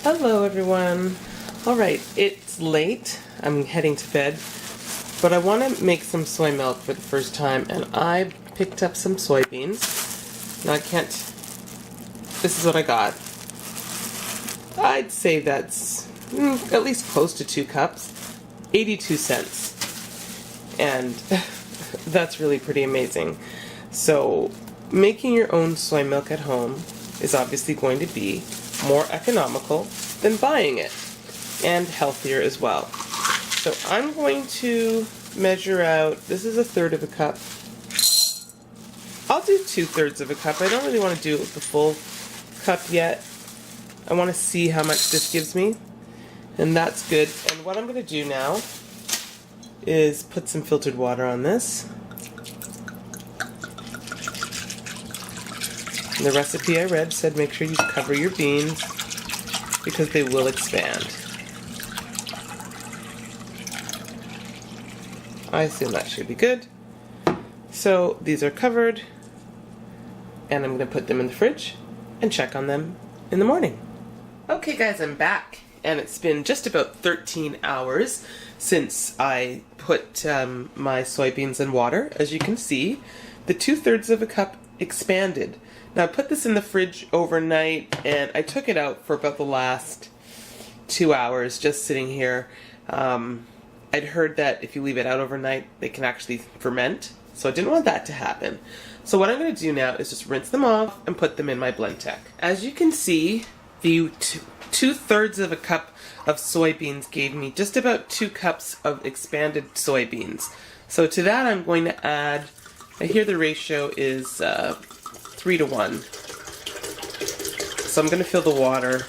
Hello everyone. Alright, it's late. I'm heading to bed, but I want to make some soy milk for the first time, and I picked up some soybeans. Now this is what I got. I'd say that's at least close to 2 cups, 82 cents. And that's really pretty amazing. So making your own soy milk at home is obviously going to be more economical than buying it, and healthier as well. So I'm going to measure out, this is 1/3 of a cup. I'll do 2/3 of a cup. I don't really want to do the full cup yet. I want to see how much this gives me, and that's good. And what I'm going to do now is put some filtered water on this. And the recipe I read said make sure you cover your beans because they will expand. I assume that should be good. So these are covered, and I'm going to put them in the fridge and check on them in the morning. Okay guys, I'm back, and it's been just about 13 hours since I put my soybeans in water. As you can see, the 2/3 of a cup expanded. Now I put this in the fridge overnight, and I took it out for about the last 2 hours just sitting here. I'd heard that if you leave it out overnight, they can actually ferment, so I didn't want that to happen. So what I'm going to do now is just rinse them off and put them in my Blendtec. As you can see, the 2/3 of a cup of soybeans gave me just about 2 cups of expanded soybeans. So to that I'm going to add, I hear the ratio is 3:1. So I'm going to fill the water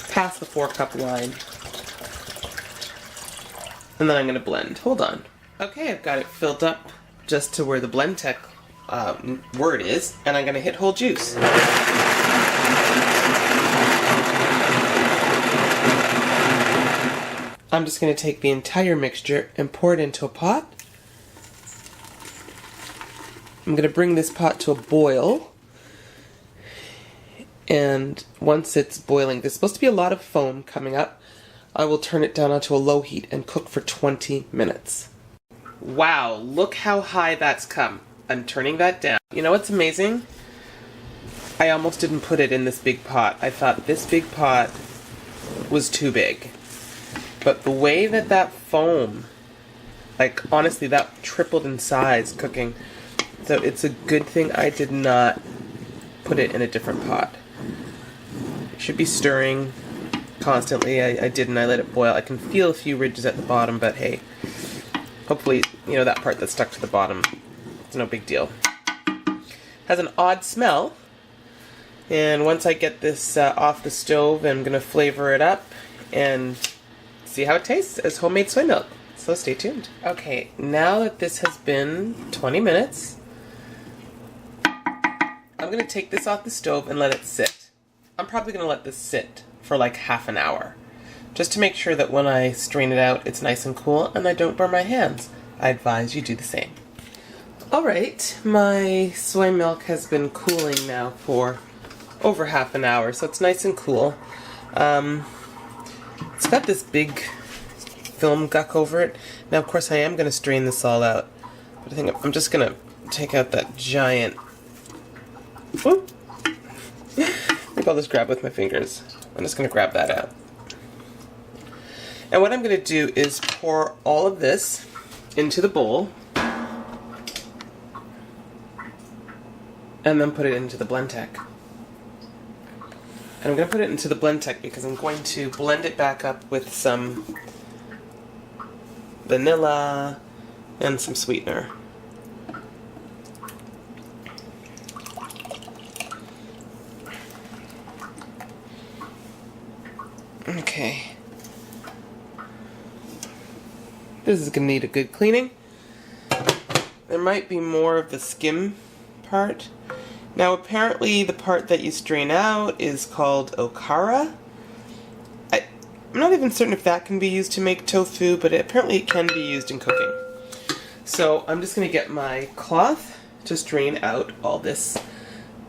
past the 4-cup line. And then I'm going to blend. Hold on. Okay, I've got it filled up just to where the Blendtec word is, and I'm going to hit whole juice. I'm just going to take the entire mixture and pour it into a pot. I'm going to bring this pot to a boil, and once it's boiling, there's supposed to be a lot of foam coming up. I will turn it down onto a low heat and cook for 20 minutes. Wow, look how high that's come. I'm turning that down. You know what's amazing? I almost didn't put it in this big pot. I thought this big pot was too big. But the way that foam, like honestly, that tripled in size cooking. So it's a good thing I did not put it in a different pot. Should be stirring constantly. I didn't. I let it boil. I can feel a few ridges at the bottom, but hey, hopefully, you know, that part that's stuck to the bottom, it's no big deal. Has an odd smell, and once I get this off the stove, I'm going to flavor it up and see how it tastes as homemade soy milk. So stay tuned. Okay, now that this has been 20 minutes, I'm going to take this off the stove and let it sit. I'm probably going to let this sit for like half an hour, just to make sure that when I strain it out, it's nice and cool and I don't burn my hands. I advise you do the same. Alright, my soy milk has been cooling now for over half an hour, so it's nice and cool. It's got this big film guck over it. Now, of course, I am going to strain this all out, but I think I'm just going to take out that giant... Whoop. Maybe I'll just grab with my fingers. I'm just going to grab that out. And what I'm going to do is pour all of this into the bowl and then put it into the Blendtec. And I'm going to put it into the Blendtec because I'm going to blend it back up with some vanilla and some sweetener. Okay. This is going to need a good cleaning. There might be more of the skim part. Now apparently the part that you strain out is called okara. I'm not even certain if that can be used to make tofu, but apparently it can be used in cooking. So I'm just going to get my cloth to strain out all this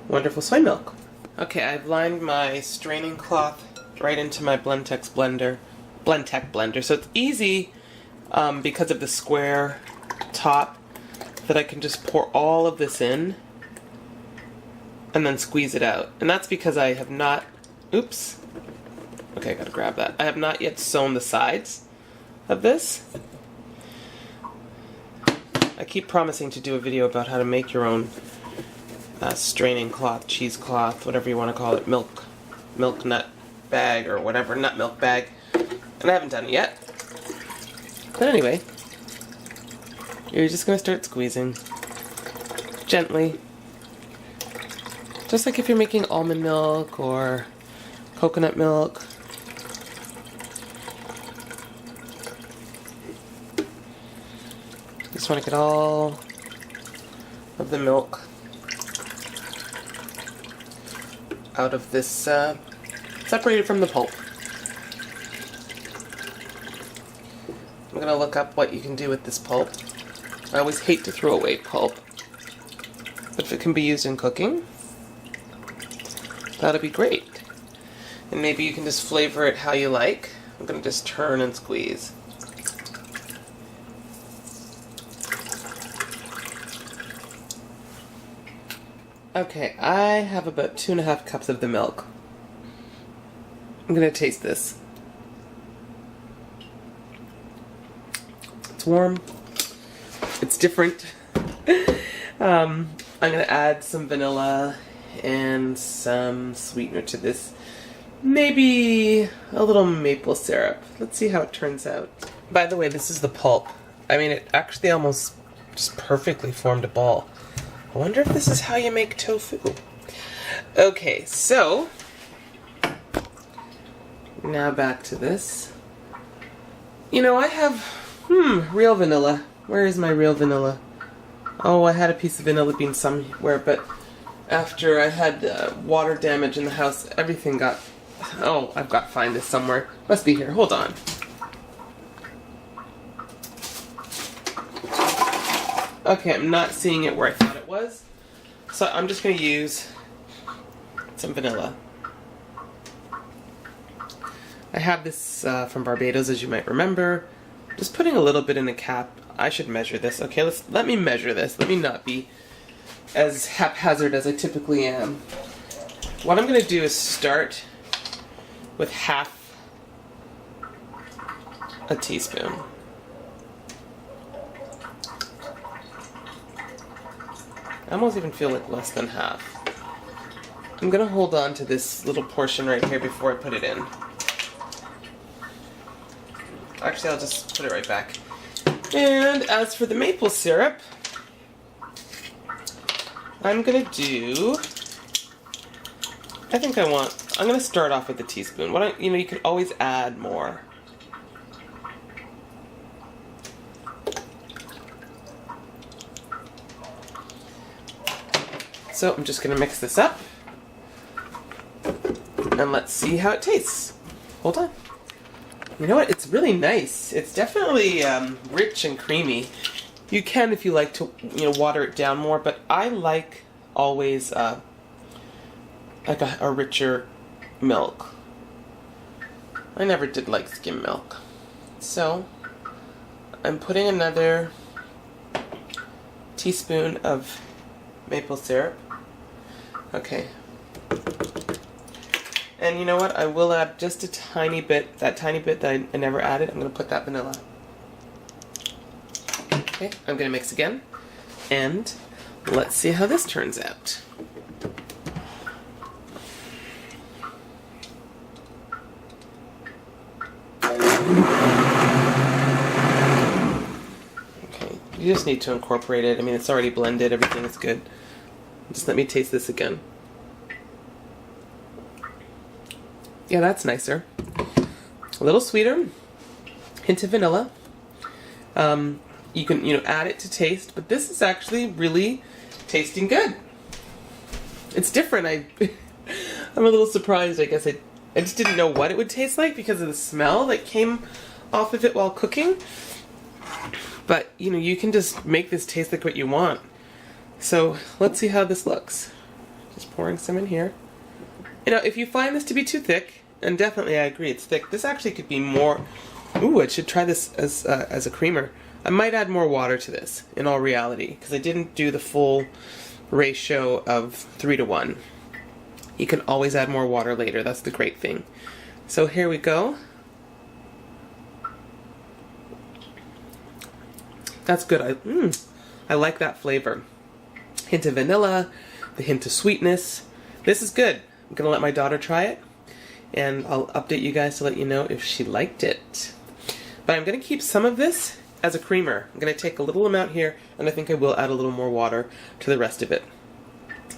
wonderful soy milk. Okay, I've lined my straining cloth right into my Blendtec blender. So it's easy because of the square top that I can just pour all of this in and then squeeze it out. And that's because I have not, oops. Okay, I gotta grab that. I have not yet sewn the sides of this. I keep promising to do a video about how to make your own straining cloth, cheesecloth, whatever you want to call it, milk nut bag or whatever, nut milk bag, and I haven't done it yet. But anyway, you're just going to start squeezing gently, just like if you're making almond milk or coconut milk. Just want to get all of the milk out of this, separated from the pulp. I'm going to look up what you can do with this pulp. I always hate to throw away pulp, but if it can be used in cooking, that'd be great. And maybe you can just flavor it how you like. I'm going to just turn and squeeze. Okay, I have about 2.5 cups of the milk. I'm gonna taste this. It's warm. It's different. I'm gonna add some vanilla and some sweetener to this. Maybe a little maple syrup. Let's see how it turns out. By the way, this is the pulp. I mean, it actually almost just perfectly formed a ball. I wonder if this is how you make tofu. Okay, so now back to this. You know, I have real vanilla. Where is my real vanilla? Oh, I had a piece of vanilla bean somewhere, but after I had water damage in the house, everything got... Oh, I've got to find this somewhere. Must be here. Hold on. Okay, I'm not seeing it where I thought it was, so I'm just going to use some vanilla. I have this from Barbados, as you might remember. Just putting a little bit in a cap. I should measure this. Okay, let me measure this. Let me not be as haphazard as I typically am. What I'm going to do is start with half a teaspoon. I almost even feel like less than half. I'm going to hold on to this little portion right here before I put it in. Actually, I'll just put it right back. And as for the maple syrup, I'm going to do... I'm going to start off with a teaspoon. You can always add more. So I'm just going to mix this up, and let's see how it tastes. Hold on. You know what? It's really nice. It's definitely rich and creamy. You can, if you like to, water it down more, but I like always like a richer milk. I never did like skim milk. So I'm putting another teaspoon of maple syrup. Okay. And you know what? I will add just a tiny bit, that tiny bit that I never added. I'm going to put that vanilla. Okay, I'm going to mix again. And let's see how this turns out. Okay, you just need to incorporate it. I mean, it's already blended. Everything is good. Just let me taste this again. Yeah, that's nicer. A little sweeter. Hint of vanilla. You can, add it to taste, but this is actually really tasting good. It's different. I'm a little surprised. I guess I just didn't know what it would taste like because of the smell that came off of it while cooking. But, you can just make this taste like what you want. So let's see how this looks. Just pouring some in here. You know, if you find this to be too thick, and definitely I agree it's thick, this actually could be more... Ooh, I should try this as a creamer. I might add more water to this, in all reality, because I didn't do the full ratio of 3 to 1. You can always add more water later, that's the great thing. So here we go. That's good. I like that flavor. Hint of vanilla, the hint of sweetness. This is good. I'm going to let my daughter try it, and I'll update you guys to let you know if she liked it. But I'm going to keep some of this as a creamer. I'm going to take a little amount here, and I think I will add a little more water to the rest of it.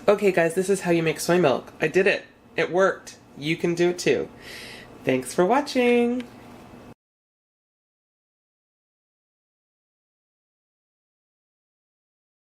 Okay guys, this is how you make soy milk. I did it. It worked. You can do it too. Thanks for watching.